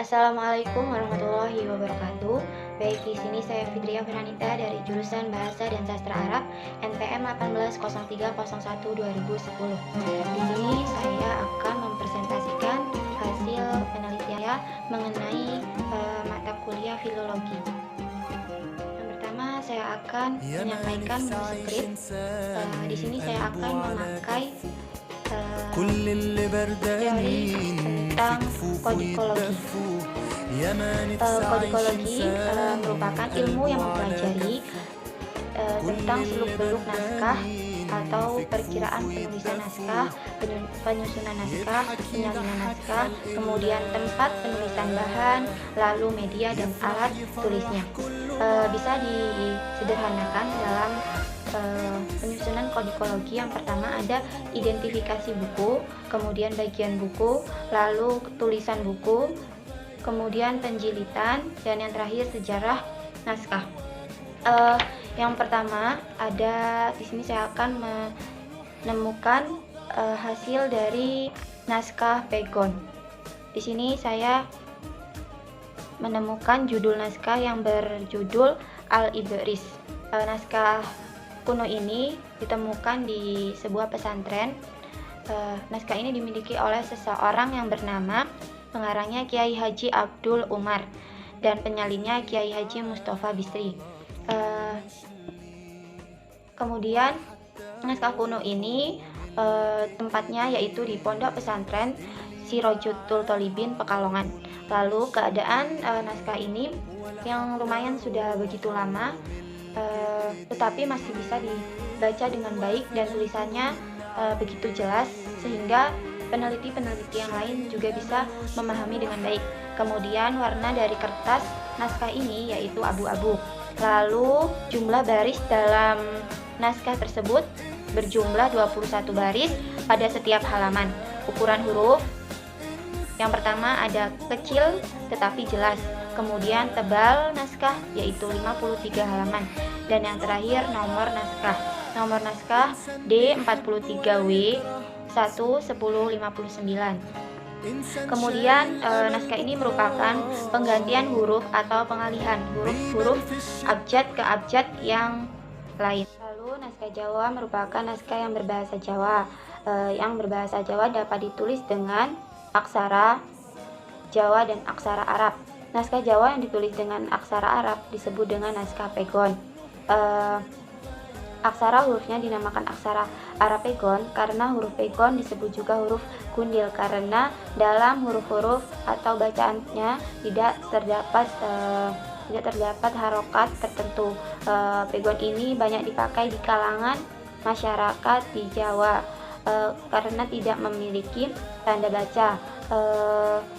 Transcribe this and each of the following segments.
Assalamualaikum warahmatullahi wabarakatuh. Baik, di sini saya Fitria Fernanita dari jurusan Bahasa dan Sastra Arab NPM 180301-2010. Di sini saya akan mempresentasikan hasil penelitian saya mengenai mata kuliah filologi. Yang pertama, saya akan menyampaikan skrip. Di sini saya akan memakai teori tentang kodikologi. Kodikologi merupakan ilmu yang mempelajari tentang seluk-beluk naskah atau perkiraan penulisan naskah, penyusunan naskah, penyalinan naskah, kemudian tempat penulisan bahan, lalu media dan alat tulisnya. Bisa disederhanakan dalam penyusunan kodikologi. Yang pertama ada identifikasi buku, kemudian bagian buku, lalu tulisan buku, kemudian penjilitan, dan yang terakhir sejarah naskah. Yang pertama ada di sini saya akan menemukan hasil dari naskah Pegon. Di sini saya menemukan judul naskah yang berjudul Al-Ibris. Naskah kuno ini ditemukan di sebuah pesantren. Naskah ini dimiliki oleh seseorang yang bernama pengarangnya Kiai Haji Abdul Umar dan penyalinnya Kiai Haji Mustafa Bisri. Kemudian naskah kuno ini tempatnya yaitu di Pondok Pesantren Sirojutul Tholibin Pekalongan. Lalu keadaan naskah ini yang lumayan sudah begitu lama, tetapi masih bisa dibaca dengan baik dan tulisannya begitu jelas sehingga peneliti-peneliti yang lain juga bisa memahami dengan baik. Kemudian warna dari kertas naskah ini yaitu abu-abu. Lalu jumlah baris dalam naskah tersebut berjumlah 21 baris pada setiap halaman. Ukuran huruf yang pertama ada kecil tetapi jelas. Kemudian tebal naskah yaitu 53 halaman. Dan yang terakhir nomor naskah. Nomor naskah D43W 11059. Kemudian naskah ini merupakan penggantian huruf atau pengalihan huruf abjad ke abjad yang lain. Lalu naskah Jawa merupakan naskah yang berbahasa Jawa. Yang berbahasa Jawa dapat ditulis dengan aksara Jawa dan aksara Arab. Naskah Jawa yang ditulis dengan aksara Arab disebut dengan naskah Pegon. Aksara hurufnya dinamakan aksara Arab Pegon karena huruf Pegon disebut juga huruf gundil karena dalam huruf-huruf atau bacaannya tidak terdapat harokat tertentu. Pegon ini banyak dipakai di kalangan masyarakat di Jawa karena tidak memiliki tanda baca.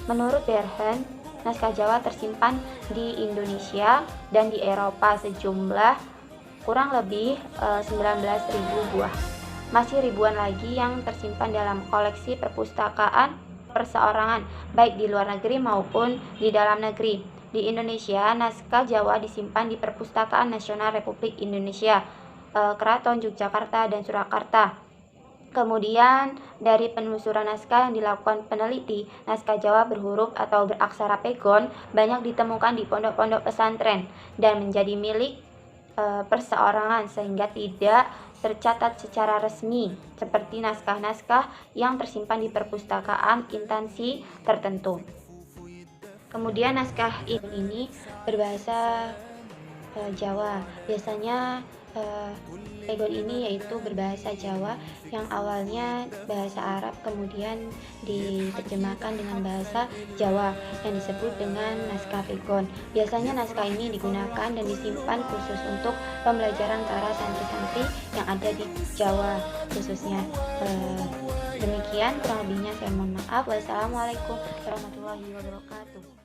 Menurut Berhen, naskah Jawa tersimpan di Indonesia dan di Eropa sejumlah kurang lebih 19.000 buah. Masih ribuan lagi yang tersimpan dalam koleksi perpustakaan perseorangan, baik di luar negeri maupun di dalam negeri. Di Indonesia, naskah Jawa disimpan di Perpustakaan Nasional Republik Indonesia, Keraton Yogyakarta dan Surakarta. Kemudian dari penelusuran naskah yang dilakukan peneliti, naskah Jawa berhuruf atau beraksara Pegon banyak ditemukan di pondok-pondok pesantren dan menjadi milik perseorangan sehingga tidak tercatat secara resmi seperti naskah-naskah yang tersimpan di perpustakaan instansi tertentu. Kemudian naskah ini berbahasa Jawa. Biasanya Pegon ini yaitu berbahasa Jawa yang awalnya bahasa Arab kemudian diterjemahkan dengan bahasa Jawa yang disebut dengan naskah Pegon. Biasanya naskah ini digunakan dan disimpan khusus untuk pembelajaran para santri-santri yang ada di Jawa khususnya. Demikian kurang lebihnya saya mohon maaf. Wassalamualaikum warahmatullahi wabarakatuh.